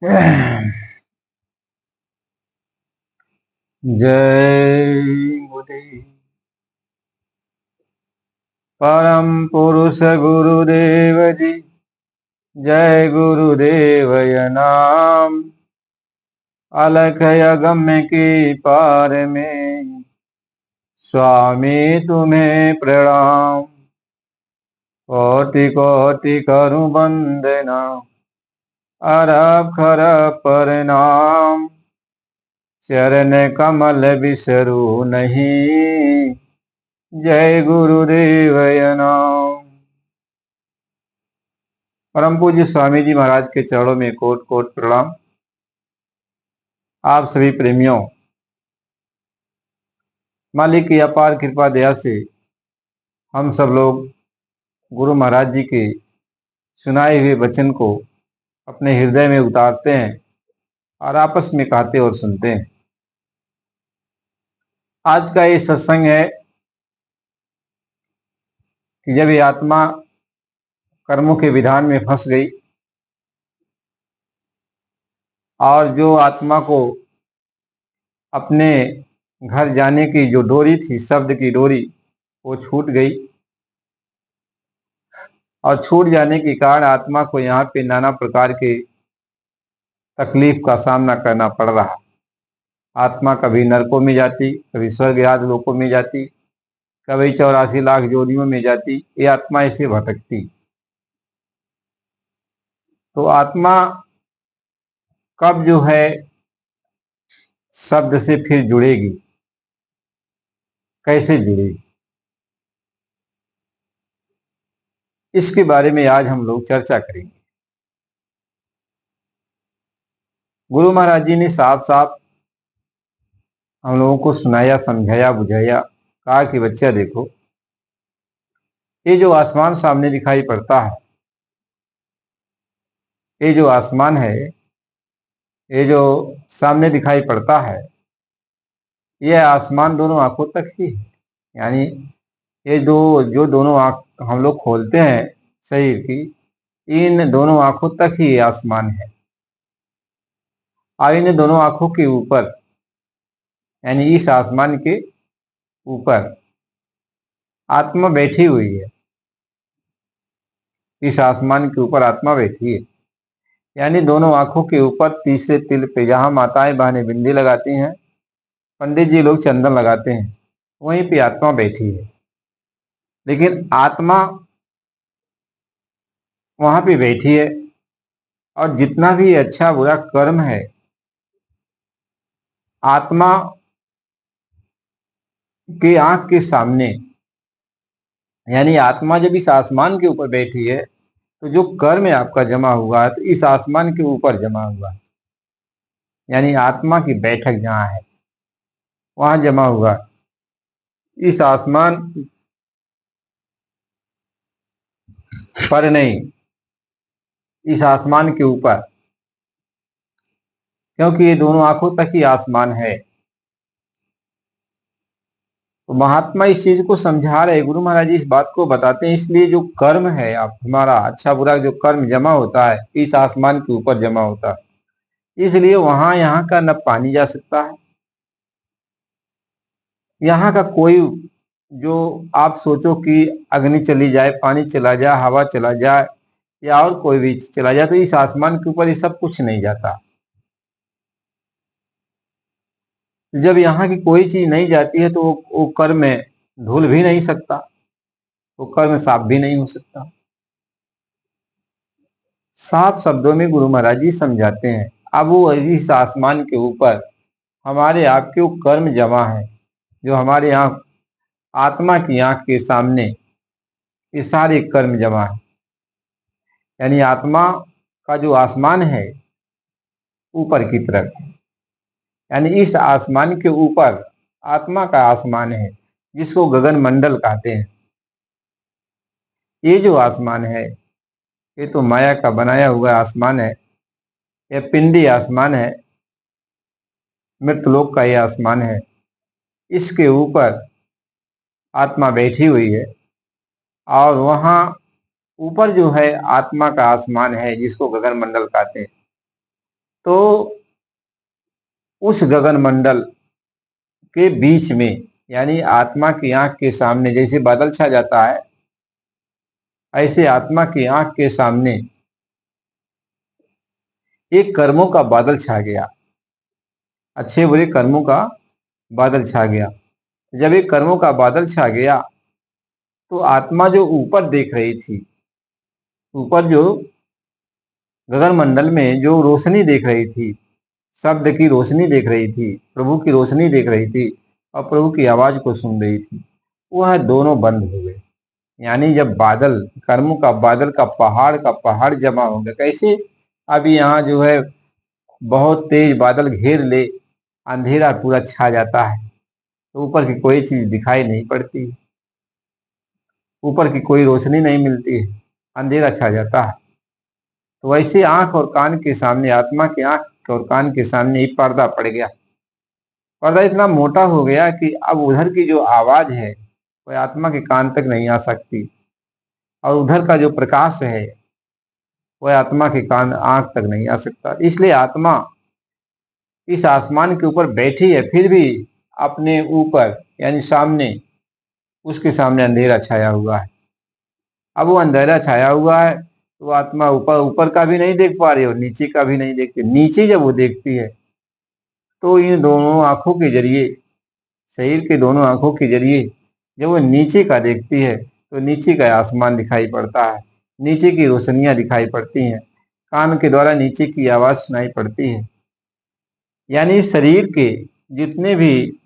जय गुरुदेव परम पुरुष गुरुदेव जी। जय गुरुदेव नाम अलख अगम्य की पार में स्वामी तुम्हें प्रणाम। कोटि कोटि करूं वंदना अरब खरब प्रणाम। चरण कमल बिसरू नहीं जय गुरुदेव नाम। परम पूज्य स्वामी जी महाराज के चरणों में कोट कोट प्रणाम। आप सभी प्रेमियों, मालिक की अपार कृपा दया से हम सब लोग गुरु महाराज जी के सुनाए हुए वचन को अपने हृदय में उतारते हैं और आपस में कहते और सुनते हैं। आज का ये सत्संग है कि जब ये आत्मा कर्मों के विधान में फंस गई और जो आत्मा को अपने घर जाने की जो डोरी थी, शब्द की डोरी, वो छूट गई और छूट जाने के कारण आत्मा को यहाँ पे नाना प्रकार के तकलीफ का सामना करना पड़ रहा। आत्मा कभी नरकों में जाती, कभी स्वर्ग आदि लोकों में जाती, कभी 84 लाख जोनियों में जाती। ये आत्मा ऐसे भटकती। तो आत्मा कब जो है शब्द से फिर जुड़ेगी, कैसे जुड़ेगी, इसके बारे में आज हम लोग चर्चा करेंगे। गुरु महाराज जी ने साफ साफ हम लोगों को सुनाया, समझाया, बुझाया, कहा कि बच्चा देखो, ये जो आसमान सामने दिखाई पड़ता है, ये जो आसमान है, ये जो सामने दिखाई पड़ता है, यह आसमान दोनों आंखों तक ही है। यानी ये जो दोनों आंख हम लोग खोलते हैं शरीर की, इन दोनों आंखों तक ही ये आसमान है। और इन दोनों आंखों के ऊपर, यानी इस आसमान के ऊपर आत्मा बैठी हुई है। इस आसमान के ऊपर आत्मा बैठी है। यानी दोनों आंखों के ऊपर तीसरे तिल पे जहां माताएं बहनें बिंदी लगाती हैं, पंडित जी लोग चंदन लगाते हैं, वहीं पे आत्मा बैठी है। लेकिन आत्मा वहां पे बैठी है और जितना भी अच्छा बुरा कर्म है, आत्मा के आंख के सामने, यानी आत्मा जब इस आसमान के ऊपर बैठी है तो जो कर्म है आपका जमा हुआ है, तो इस आसमान के ऊपर जमा हुआ है। यानी आत्मा की बैठक जहां है वहां जमा हुआ है। इस आसमान पर नहीं, इस आसमान के ऊपर, क्योंकि ये दोनों आंखों तक ही आसमान है। तो महात्मा इस चीज को समझा रहे, गुरु महाराज जी इस बात को बताते हैं। इसलिए जो कर्म है आप हमारा अच्छा बुरा जो कर्म जमा होता है, इस आसमान के ऊपर जमा होता है। इसलिए वहां यहाँ का न पानी जा सकता है, यहाँ का कोई जो आप सोचो कि अग्नि चली जाए, पानी चला जाए, हवा चला जाए या और कोई भी चला जाए, तो इस आसमान के ऊपर ये सब कुछ नहीं जाता। जब यहाँ की कोई चीज नहीं जाती है तो वो कर्म में धुल भी नहीं सकता, वो कर्म साफ भी नहीं हो सकता। साफ शब्दों में गुरु महाराज जी समझाते हैं। अब वो इस आसमान के ऊपर हमारे आपके वो कर्म जमा है, जो हमारे यहाँ आत्मा की आंख के सामने ये सारे कर्म जमा है। यानी आत्मा का जो आसमान है ऊपर की तरफ, यानी इस आसमान के ऊपर आत्मा का आसमान है, जिसको गगन मंडल कहते हैं। ये जो आसमान है, ये तो माया का बनाया हुआ आसमान है, यह पिंडी आसमान है, मृतलोक का यह आसमान है। इसके ऊपर आत्मा बैठी हुई है और वहां ऊपर जो है आत्मा का आसमान है, जिसको गगन मंडल कहते हैं। तो उस गगन मंडल के बीच में, यानी आत्मा की आंख के सामने जैसे बादल छा जाता है, ऐसे आत्मा की आंख के सामने एक कर्मों का बादल छा गया, अच्छे बुरे कर्मों का बादल छा गया। जब एक कर्मों का बादल छा गया तो आत्मा जो ऊपर देख रही थी, ऊपर जो गगन मंडल में जो रोशनी देख रही थी, शब्द की रोशनी देख रही थी, प्रभु की रोशनी देख रही थी और प्रभु की आवाज को सुन रही थी, वह दोनों बंद हो गए। यानी जब बादल, कर्मों का बादल का पहाड़ जमा हो गया, कैसे अभी यहाँ जो है बहुत तेज बादल घेर ले, अंधेरा पूरा छा जाता है, तो ऊपर की कोई चीज दिखाई नहीं पड़ती, ऊपर की कोई रोशनी नहीं मिलती है, अंधेरा छा जाता है। तो वैसे आंख और कान के सामने, आत्मा की आंख और कान के सामने एक पर्दा पड़ गया। पर्दा इतना मोटा हो गया कि अब उधर की जो आवाज है वह आत्मा के कान तक नहीं आ सकती, और उधर का जो प्रकाश है वह आत्मा के कान आंख तक नहीं आ सकता। इसलिए आत्मा इस आसमान के ऊपर बैठी है, फिर भी अपने ऊपर यानी सामने, उसके सामने अंधेरा छाया हुआ है। अब वो अंधेरा छाया हुआ है तो आत्मा ऊपर ऊपर का भी नहीं देख पा रही और नीचे का भी नहीं देखती। नीचे जब वो देखती है तो इन दोनों आंखों के जरिए, शरीर के दोनों आंखों के जरिए जब वो नीचे का देखती है तो नीचे का आसमान दिखाई पड़ता है, नीचे की रोशनियां दिखाई पड़ती हैं, कान के द्वारा नीचे की आवाज सुनाई पड़ती है। यानी शरीर के जितने भी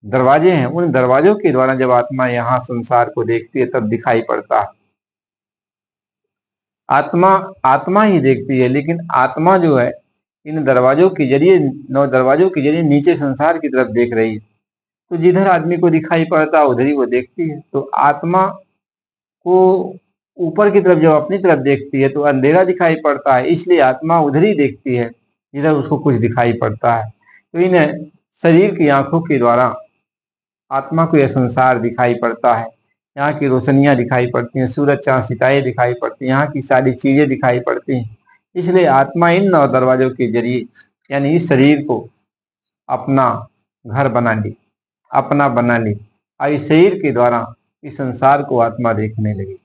दरवाजे हैं, उन दरवाजों के द्वारा जब आत्मा यहाँ संसार को देखती है तब दिखाई पड़ता है। आत्मा आत्मा ही देखती है, लेकिन आत्मा जो है इन दरवाजों के जरिए, 9 दरवाजों के जरिए नीचे संसार की तरफ देख रही है। तो जिधर आदमी को दिखाई पड़ता है उधर ही वो देखती है। तो आत्मा को ऊपर की तरफ जब अपनी तरफ देखती है तो अंधेरा दिखाई पड़ता है, इसलिए आत्मा उधर ही देखती है जिधर उसको कुछ दिखाई पड़ता है। तो इन शरीर की आंखों के द्वारा आत्मा को यह संसार दिखाई पड़ता है, यहाँ की रोशनियां दिखाई पड़ती हैं, सूरज चांद सितारे दिखाई पड़ती हैं, यहाँ की सारी चीजें दिखाई पड़ती हैं। इसलिए आत्मा इन 9 दरवाजों के जरिए यानी इस शरीर को अपना घर बना ली, अपना बना ली, और इस शरीर के द्वारा इस संसार को आत्मा देखने लगी।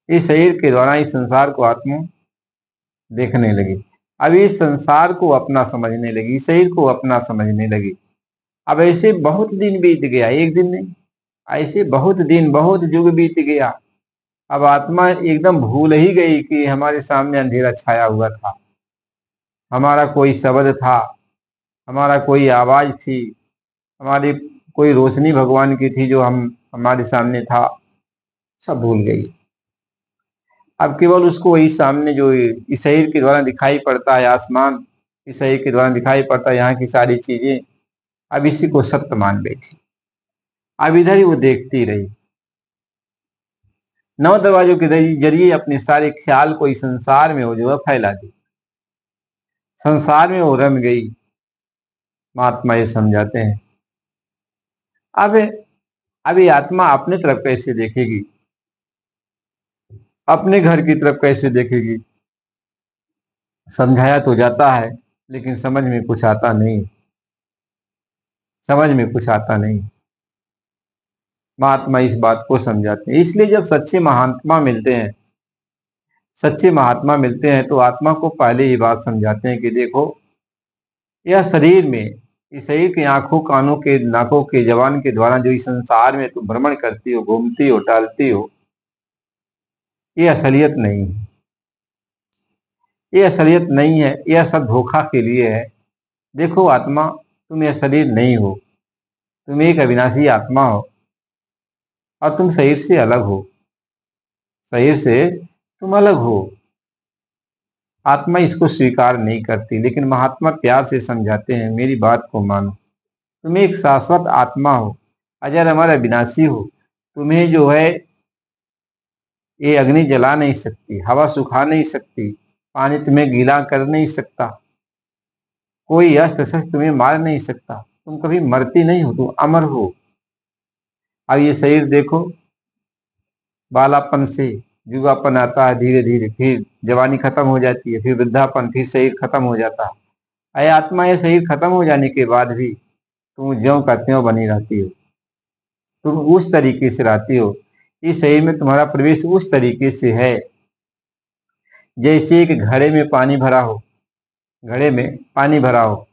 इस शरीर के द्वारा इस संसार को आत्मा देखने लगी। अब इस संसार को अपना समझने लगी, इस शरीर को अपना समझने लगी। अब ऐसे बहुत दिन बीत गया, एक दिन नहीं, ऐसे बहुत दिन, बहुत युग बीत गया। अब आत्मा एकदम भूल ही गई कि हमारे सामने अंधेरा छाया हुआ था, हमारा कोई शब्द था, हमारा कोई आवाज थी, हमारी कोई रोशनी भगवान की थी जो हम हमारे सामने था, सब भूल गई। अब केवल उसको वही सामने जो इस शरीर के द्वारा दिखाई पड़ता है, आसमान इस शरीर के द्वारा दिखाई पड़ता है, यहाँ की सारी चीजें, अब इसी को सत्य मान बैठी। अब इधर ही वो देखती रही, 9 दरवाजों के जरिए अपने सारे ख्याल को इस संसार में वो जो है फैला दी, संसार में वो रम गई। महात्मा ये समझाते हैं। अब अभी आत्मा अपने तरफ कैसे देखेगी, अपने घर की तरफ कैसे देखेगी? समझाया तो जाता है लेकिन समझ में कुछ आता नहीं, समझ में कुछ आता नहीं। महात्मा इस बात को समझाते हैं। इसलिए जब सच्चे महात्मा मिलते हैं, सच्चे महात्मा मिलते हैं तो आत्मा को पहले ये बात समझाते हैं कि देखो, यह शरीर में, इस शरीर की आंखों, कानों के, नाकों के, जबान के द्वारा जो इस संसार में तुम भ्रमण करती हो, घूमती हो, टहलती हो, ये असलियत नहीं है, ये असलियत नहीं है, यह सब धोखा के लिए है। देखो आत्मा, तुम यह शरीर नहीं हो, तुम एक अविनाशी आत्मा हो और तुम शरीर से अलग हो, शरीर से तुम अलग हो। आत्मा इसको स्वीकार नहीं करती, लेकिन महात्मा प्यार से समझाते हैं, मेरी बात को मानो, तुम एक शाश्वत आत्मा हो, अजर अमर अविनाशी हो। तुम्हें जो है ये अग्नि जला नहीं सकती, हवा सुखा नहीं सकती, पानी तुम्हें गीला कर नहीं सकता, कोई अस्त्र शस्त्र तुम्हें मार नहीं सकता, तुम कभी मरती नहीं हो, तुम अमर हो। अब ये शरीर देखो, बालापन से युवापन आता है धीरे धीरे, फिर जवानी खत्म हो जाती है, फिर वृद्धापन, फिर शरीर खत्म हो जाता है। अरे आत्मा, ये शरीर खत्म हो जाने के बाद भी तुम ज्यों का त्यों बनी रहती हो, तुम उस तरीके से रहती हो। इस शरीर में तुम्हारा प्रवेश उस तरीके से है जैसे एक घड़े में पानी भरा हो, घड़े में पानी भरा हो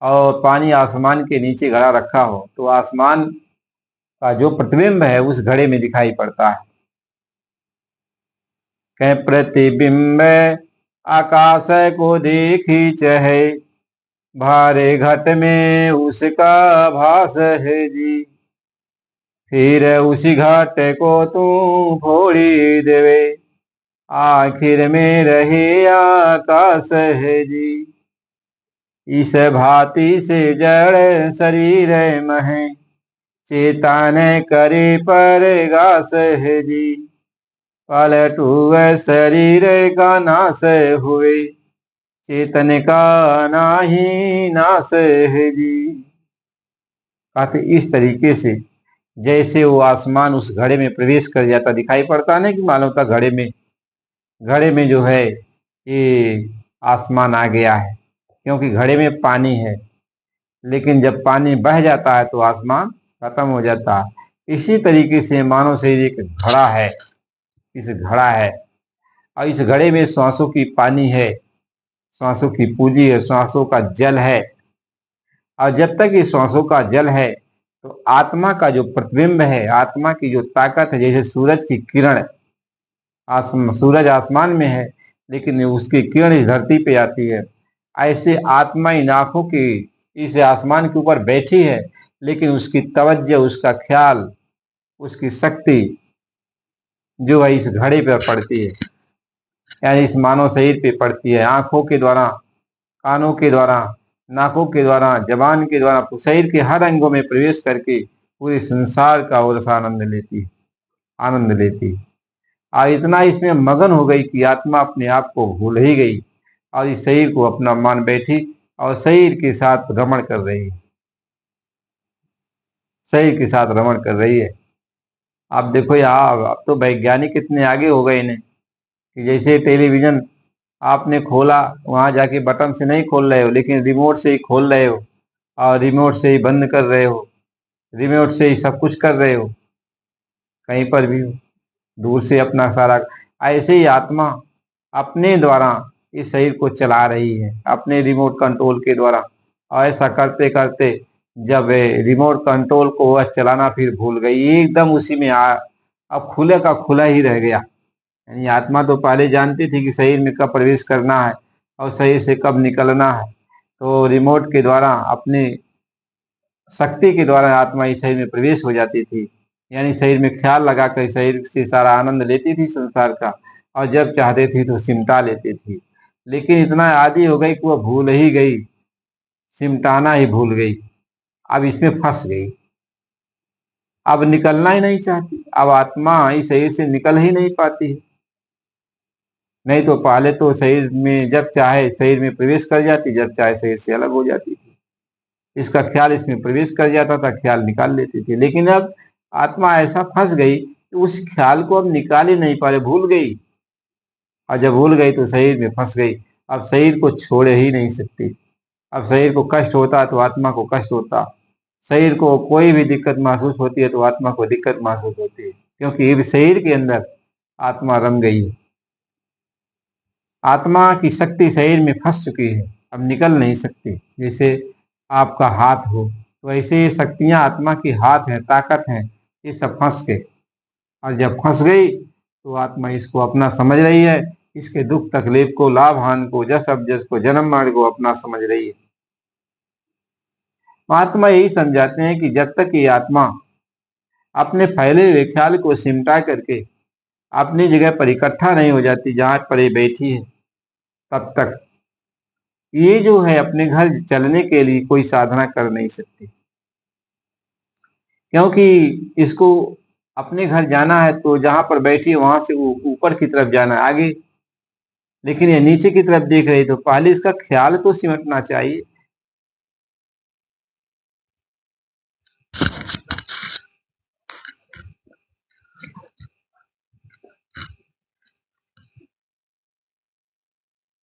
और पानी आसमान के नीचे घड़ा रखा हो, तो आसमान का जो प्रतिबिंब है उस घड़े में दिखाई पड़ता है। कह प्रतिबिंब आकाश को देखी चहे, भारे घट में उसका भास है जी। फिर उसी घट को तू फोड़ी देवे, आखिर में रहे आकाश है जी। इस भांति से जड़ शरीर महे, चेतन करे पर गास है जी। पलटू शरीर का नाश हुए, चेतन का नाही नाश है जी। कहते इस तरीके से जैसे वो आसमान उस घड़े में प्रवेश कर जाता, दिखाई पड़ता नहीं कि मालूम था घड़े में जो है ये आसमान आ गया है, क्योंकि घड़े में पानी है। लेकिन जब पानी बह जाता है तो आसमान खत्म हो जाता है। इसी तरीके से मानव शरीर एक घड़ा है, इस घड़ा है और इस घड़े में श्वासों की पानी है, श्वासों की पूंजी है, श्वासों का जल है। और जब तक ये श्वासों का जल है तो आत्मा का जो प्रतिबिंब है, आत्मा की जो ताकत है, जैसे सूरज की किरण, सूरज आसमान में है लेकिन उसकी किरण इस धरती पे आती है, ऐसे आत्मा इन आंखों की इस आसमान के ऊपर बैठी है, लेकिन उसकी तवज्जो, उसका ख्याल, उसकी शक्ति जो है इस घड़े पर पड़ती है, यानी इस मानव शरीर पे पड़ती है। आंखों के द्वारा, कानों के द्वारा, नाकों के द्वारा, जबान के द्वारा शरीर के हर अंगों में प्रवेश करके पूरे संसार का वो रस आनंद लेती। और इतना इसमें मगन हो गई कि आत्मा अपने आप को भूल ही गई और इस शरीर को अपना मान बैठी और शरीर के साथ रमण कर रही है, शरीर के साथ रमण कर रही है। आप देखो यार, अब तो वैज्ञानिक इतने आगे हो गए इन्हें कि जैसे टेलीविजन आपने खोला, वहां जाके बटन से नहीं खोल रहे हो लेकिन रिमोट से ही खोल रहे हो और रिमोट से ही बंद कर रहे हो, रिमोट से ही सब कुछ कर रहे हो, कहीं पर भी हो, दूर से अपना सारा। ऐसे ही आत्मा अपने द्वारा इस शरीर को चला रही है, अपने रिमोट कंट्रोल के द्वारा। और ऐसा करते करते जब रिमोट कंट्रोल को वह चलाना फिर भूल गई, एकदम उसी में अब खुले का खुला ही रह गया। यानी आत्मा तो पहले जानती थी कि शरीर में कब प्रवेश करना है और शरीर से कब निकलना है, तो रिमोट के द्वारा, अपने शक्ति के द्वारा आत्मा इस शरीर में प्रवेश हो जाती थी। यानी शरीर में ख्याल लगाकर शरीर से सारा आनंद लेती थी संसार का, और जब चाहते थी तो सिमटा लेती थी। लेकिन इतना आदी हो गई कि वह भूल ही गई, सिमटाना ही भूल गई, अब इसमें फंस गई, अब निकलना ही नहीं चाहती। अब आत्मा इस शरीर से निकल ही नहीं पाती है। नहीं तो पहले तो शरीर में जब चाहे शरीर में प्रवेश कर जाती, जब चाहे शरीर से अलग हो जाती थी। इसका ख्याल इसमें प्रवेश कर जाता था, ख्याल निकाल लेती थी। लेकिन अब आत्मा ऐसा फंस गई कि उस ख्याल को अब निकाल ही नहीं पा रही, भूल गई। और जब भूल गई तो शरीर में फंस गई, अब शरीर को छोड़ ही नहीं सकती। अब शरीर को कष्ट होता तो आत्मा को कष्ट होता, शरीर को कोई भी दिक्कत महसूस होती है तो आत्मा को दिक्कत महसूस होती है, क्योंकि इस शरीर के अंदर आत्मा रम गई है। आत्मा की शक्ति शरीर में फंस चुकी है, अब निकल नहीं सकती। जैसे आपका हाथ हो, तो ऐसे ये शक्तियां आत्मा की हाथ है, ताकत है, ये सब फंस के, और जब फंस गई तो आत्मा इसको अपना समझ रही है, इसके दुख तकलीफ को, लाभ हानि को, जस अवजस को, जन्म मरण को अपना समझ रही है। महात्मा यही समझाते हैं कि जब तक ये आत्मा अपने फैले हुए ख्याल को सिमटा करके अपनी जगह पर इकट्ठा नहीं हो जाती जहां पर ये बैठी है, तब तक ये जो है अपने घर चलने के लिए कोई साधना कर नहीं सकती। क्योंकि इसको अपने घर जाना है तो जहां पर बैठी है वहां से ऊपर की तरफ जाना है, आगे। लेकिन ये नीचे की तरफ देख रही, तो पहले इसका ख्याल तो सिमटना चाहिए।